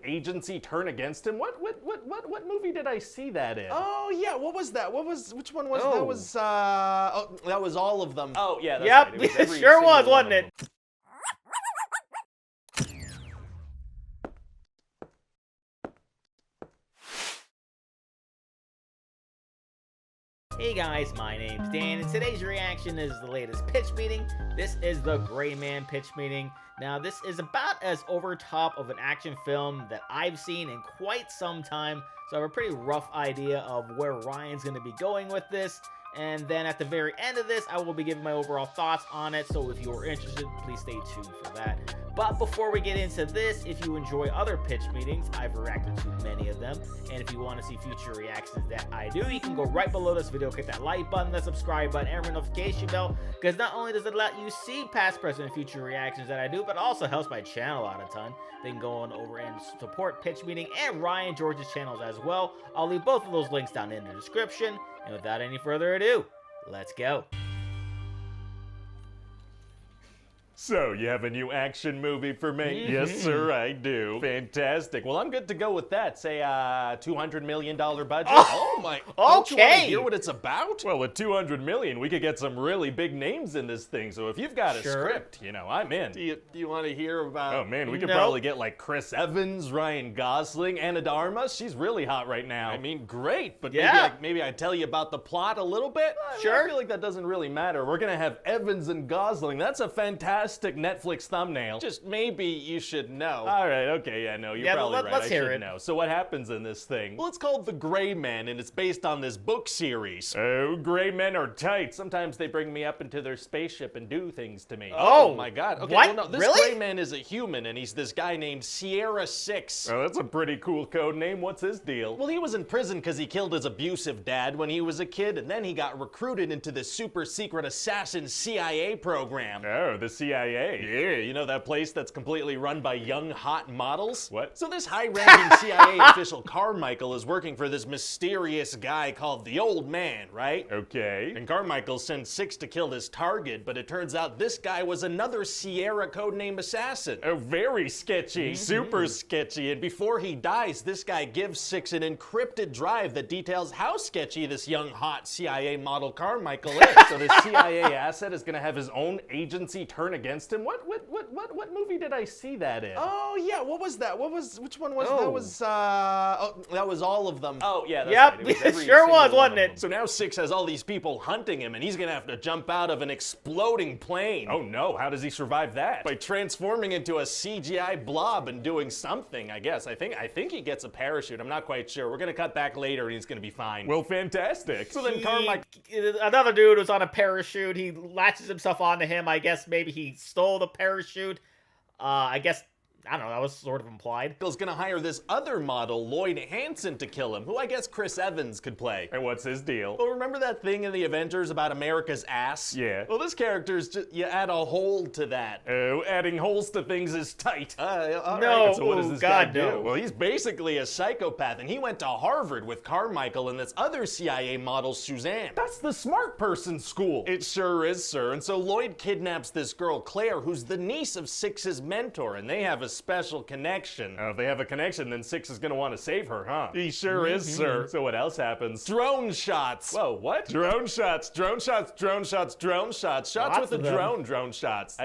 agency turn against him? What movie did I see that in? Oh yeah, what was that? Which one was that? Was that was all of them. Oh yeah, that's Yep, right. It was sure was, wasn't it? Hey guys, my name's Dan, and today's reaction is the latest pitch meeting. This is the Gray Man pitch meeting. Now, this is about as over top of an action film that I've seen in quite some time, so I have a pretty rough idea of where Ryan's going to be going with this. And then at the very end of this, I will be giving my overall thoughts on it, so if you're interested, please stay tuned for that. But before we get into this, if you enjoy other pitch meetings, I've reacted to many of them, and if you want to see future reactions that I do, you can go right below this video, click that like button, that subscribe button, and ring notification bell, because not only does it let you see past, present, and future reactions that I do, but also helps my channel out a ton. Then go on over and support Pitch Meeting and Ryan George's channels as well. I'll leave both of those links down in the description, and without any further ado, let's go. So, you have a new action movie for me? Yes, sir, I do. Fantastic. Well, I'm good to go with that. Say, $200 million budget. Oh my, don't you want to hear what it's about? Well, with $200 million, we could get some really big names in this thing. So if you've got a script, you know, I'm in. Do you want to hear about... Oh, man, we could probably get, like, Chris Evans, Ryan Gosling, Anna de Armas. She's really hot right now. I mean, great, but maybe I tell you about the plot a little bit? Sure. I feel like that doesn't really matter. We're going to have Evans and Gosling. That's a fantastic Netflix thumbnail. Just maybe you should know. All right, okay, yeah, no, you're probably right. Let's hear it. Know. So what happens in this thing? Well, it's called The Gray Man, and it's based on this book series. Oh, gray men are tight. Sometimes they bring me up into their spaceship and do things to me. Oh my God. Okay, what? well, no, this Really? Gray Man is a human, and he's this guy named Sierra 6. Oh, that's a pretty cool code name. What's his deal? Well, he was in prison because he killed his abusive dad when he was a kid, and then he got recruited into this super secret assassin CIA program. Oh, the CIA. Yeah, you know that place that's completely run by young, hot models? What? So this high-ranking CIA official, Carmichael, is working for this mysterious guy called the Old Man, right? Okay. And Carmichael sends 6 to kill his target, but it turns out this guy was another Sierra codename assassin. Oh, very sketchy. Super sketchy, and before he dies, this guy gives 6 an encrypted drive that details how sketchy this young, hot CIA model Carmichael is. So the CIA asset is gonna have his own agency turn against him? What movie did I see that in? Oh yeah, what was that? Which one was that? That was all of them. Oh yeah, that's right. Yep, it sure was, wasn't it? So now 6 has all these people hunting him, and he's gonna have to jump out of an exploding plane. Oh no, how does he survive that? By transforming into a CGI blob and doing something, I guess. I think he gets a parachute. I'm not quite sure. We're gonna cut back later, and he's gonna be fine. Well, fantastic. So then Carmichael... Another dude was on a parachute. He latches himself onto him. I guess maybe he stole the parachute. I guess, I don't know, that was sort of implied. Is gonna hire this other model, Lloyd Hansen, to kill him, who I guess Chris Evans could play. And what's his deal? Well, remember that thing in the Avengers about America's ass? Yeah. Well, this character's just, you add a hole to that. Oh, adding holes to things is tight. All no, right. So what does this guy do? no. Well, he's basically a psychopath, and he went to Harvard with Carmichael and this other CIA model, Suzanne. That's the smart person school. It sure is, sir. And so Lloyd kidnaps this girl, Claire, who's the niece of 6's mentor, and they have a special connection. Oh, if they have a connection, then 6 is gonna want to save her, huh? He sure is, sir. So what else happens? Drone shots. Whoa, what? Drone shots, drone shots, drone shots, drone shots. Shots Lots with of a them. drone shots.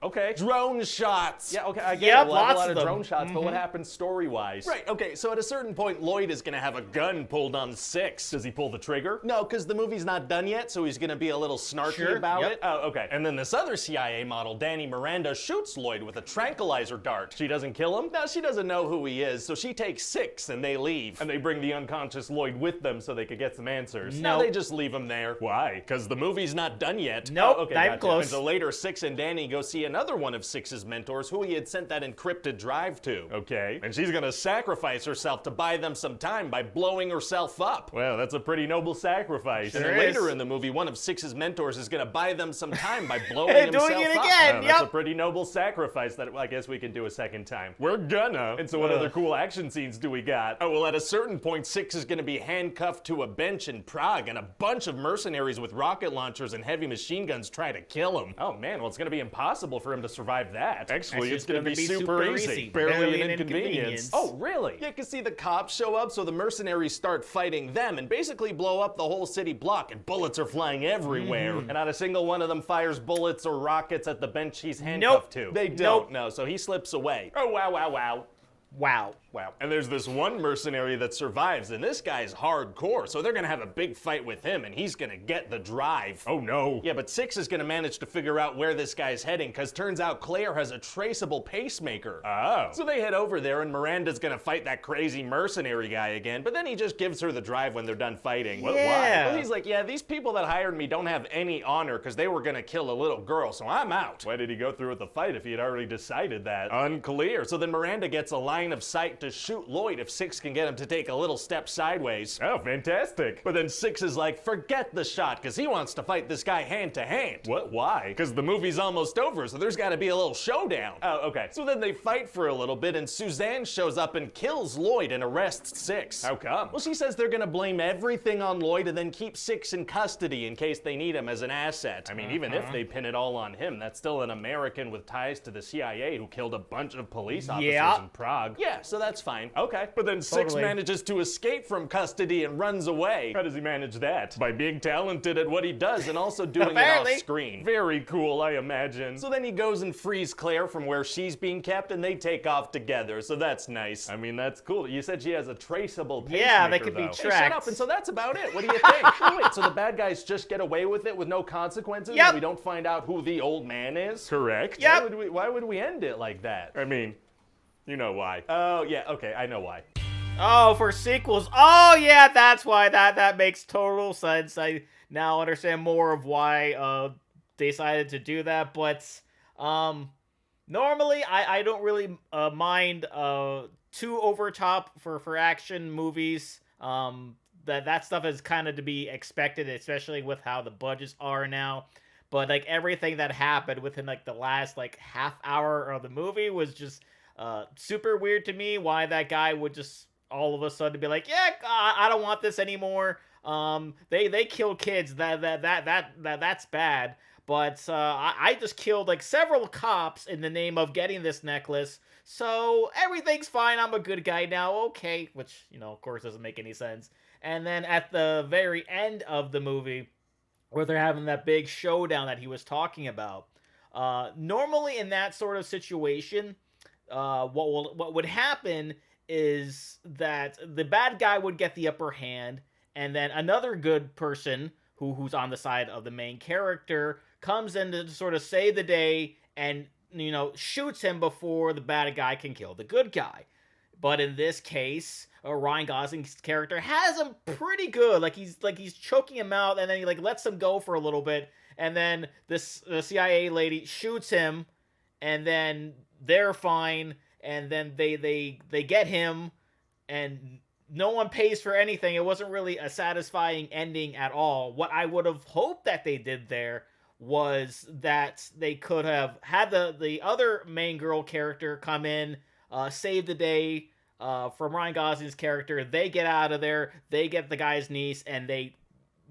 Okay. Drone shots. Yeah, okay, I get Yep, it. We'll have a lots lot of of them. drone shots, but what happens story-wise? Right, okay, so at a certain point, Lloyd is gonna have a gun pulled on 6. Does he pull the trigger? No, because the movie's not done yet, so he's gonna be a little snarky about it. Oh, okay. And then this other CIA model, Danny Miranda, shoots Lloyd with a tranquilizer dart. She doesn't kill him? Now, she doesn't know who he is, so she takes 6 and they leave. And they bring the unconscious Lloyd with them so they could get some answers. No, they just leave him there. Why? Because the movie's not done yet. Nope, Oh, okay, not gotcha. close. And so later, 6 and Danny go see another one of 6's mentors who he had sent that encrypted drive to. Okay. And she's gonna sacrifice herself to buy them some time by blowing herself up. Well, that's a pretty noble sacrifice. And Sure then is. later in the movie, one of 6's mentors is gonna buy them some time by blowing himself doing it up. again. Oh, that's a Yep. pretty noble sacrifice that I guess we can do a second time. We're gonna. And so what other cool action scenes do we got? Oh, well, at a certain point, 6 is gonna be handcuffed to a bench in Prague, and a bunch of mercenaries with rocket launchers and heavy machine guns try to kill him. Oh man, well it's gonna be impossible impossible for him to survive that. Actually, it's Actually, gonna be super easy. Barely an inconvenience. Oh, really? You can see the cops show up, so the mercenaries start fighting them and basically blow up the whole city block, and bullets are flying everywhere. And not a single one of them fires bullets or rockets at the bench he's handcuffed to. They don't know, so he slips away. Oh, wow, wow, wow. Wow. Wow. And there's this one mercenary that survives, and this guy's hardcore, so they're gonna have a big fight with him, and he's gonna get the drive. Oh no. Yeah, but Six is gonna manage to figure out where this guy's heading, because turns out Claire has a traceable pacemaker. Oh. So they head over there, and Miranda's gonna fight that crazy mercenary guy again, but then he just gives her the drive when they're done fighting. Yeah. Why? Well, he's like, yeah, these people that hired me don't have any honor, because they were gonna kill a little girl, so I'm out. Why did he go through with the fight if he had already decided that? Unclear. So then Miranda gets a line of sight to shoot Lloyd if Six can get him to take a little step sideways. Oh, fantastic. But then Six is like, forget the shot, because he wants to fight this guy hand to hand. What? Why? Because the movie's almost over, so there's got to be a little showdown. Oh, okay. So then they fight for a little bit, and Suzanne shows up and kills Lloyd and arrests Six. How come? Well, she says they're going to blame everything on Lloyd and then keep Six in custody in case they need him as an asset. I mean, even if they pin it all on him, that's still an American with ties to the CIA who killed a bunch of police officers in Prague. Yeah, so that's fine. Okay. But then Six manages to escape from custody and runs away. How does he manage that? By being talented at what he does and also doing it off screen. Very cool, I imagine. So then he goes and frees Claire from where she's being kept, and they take off together, so that's nice. I mean, that's cool. You said she has a traceable pacemaker, Yeah, they could be Hey, tracked. shut up, and so that's about it. What do you think? Oh, wait, so the bad guys just get away with it with no consequences? Yep. And we don't find out who the old man is? Correct. Yep. Why would we end it like that? I mean, you know why. Oh, yeah, okay, I know why. Oh, for sequels. Oh, yeah, that's why. That makes total sense. I now understand more of why they decided to do that. But normally, I don't really mind too over top for action movies. That stuff is kind of to be expected, especially with how the budgets are now. But like everything that happened within like the last like half hour of the movie was just super weird to me. Why that guy would just all of a sudden be like, yeah, I don't want this anymore. They kill kids. That's bad. But I just killed like several cops in the name of getting this necklace. So everything's fine. I'm a good guy now. Okay, which of course doesn't make any sense. And then at the very end of the movie, where they're having that big showdown that he was talking about, normally in that sort of situation, what would happen is that the bad guy would get the upper hand, and then another good person who's on the side of the main character comes in to sort of save the day and shoots him before the bad guy can kill the good guy. But in this case, Ryan Gosling's character has him pretty good. Like he's choking him out, and then he lets him go for a little bit, and then the CIA lady shoots him, and then they're fine, and then they get him, and no one pays for anything. It wasn't really a satisfying ending at all. What I would have hoped that they did there was that they could have had the other main girl character come in, save the day from Ryan Gosling's character. They get out of there. They get the guy's niece, and they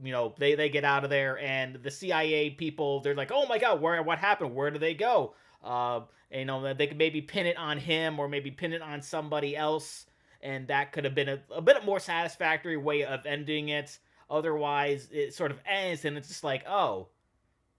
get out of there. And the CIA people, they're like, "Oh my God, what happened? Where did they go?" They could maybe pin it on him, or maybe pin it on somebody else, and that could have been a bit more satisfactory way of ending it. Otherwise, it sort of ends, and it's just like, oh,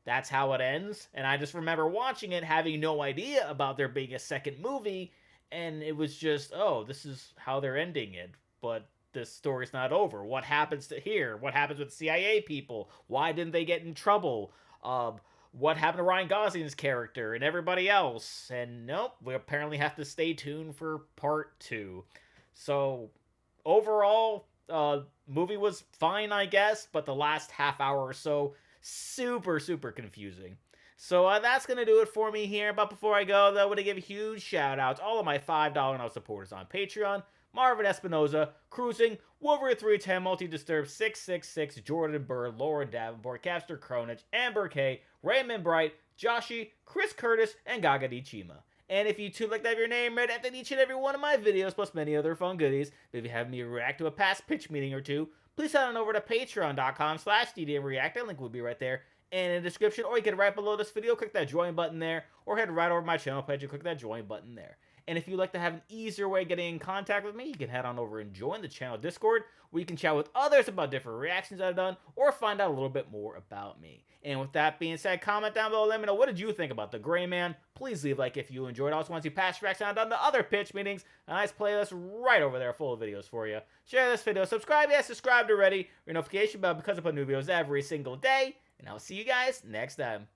that's how it ends. And I just remember watching it, having no idea about there being a second movie. And it was just, oh, this is how they're ending it. But this story's not over. What happens to here? What happens with CIA people? Why didn't they get in trouble? What happened to Ryan Gosling's character and everybody else? And nope, we apparently have to stay tuned for part 2. So overall, movie was fine, I guess. But the last half hour or so, super, super confusing. So that's going to do it for me here. But before I go, though, I want to give a huge shout out to all of my $5 now supporters on Patreon. Marvin Espinoza, Cruising, Wolverine 310, Multi-Disturbed, 666, Jordan Burr, Lauren Davenport, Capster Kronich, Amber K, Raymond Bright, Joshi, Chris Curtis, and Gaga Di Chima. And if you too like to have your name read after each and every one of my videos, plus many other fun goodies, maybe have me react to a past pitch meeting or two, please head on over to patreon.com/DDMReactor. Link will be right there in the description, or you can right below this video, click that join button there, or head right over to my channel page and click that join button there. And if you'd like to have an easier way of getting in contact with me, you can head on over and join the channel Discord, where you can chat with others about different reactions I've done, or find out a little bit more about me. And with that being said, comment down below, let me know what did you think about The Gray Man. Please leave a like if you enjoyed. I also want to see past reactions I've done to other pitch meetings. A nice playlist right over there full of videos for you. Share this video, subscribe, yes, subscribed already, your notification bell because I put new videos every single day. And I'll see you guys next time.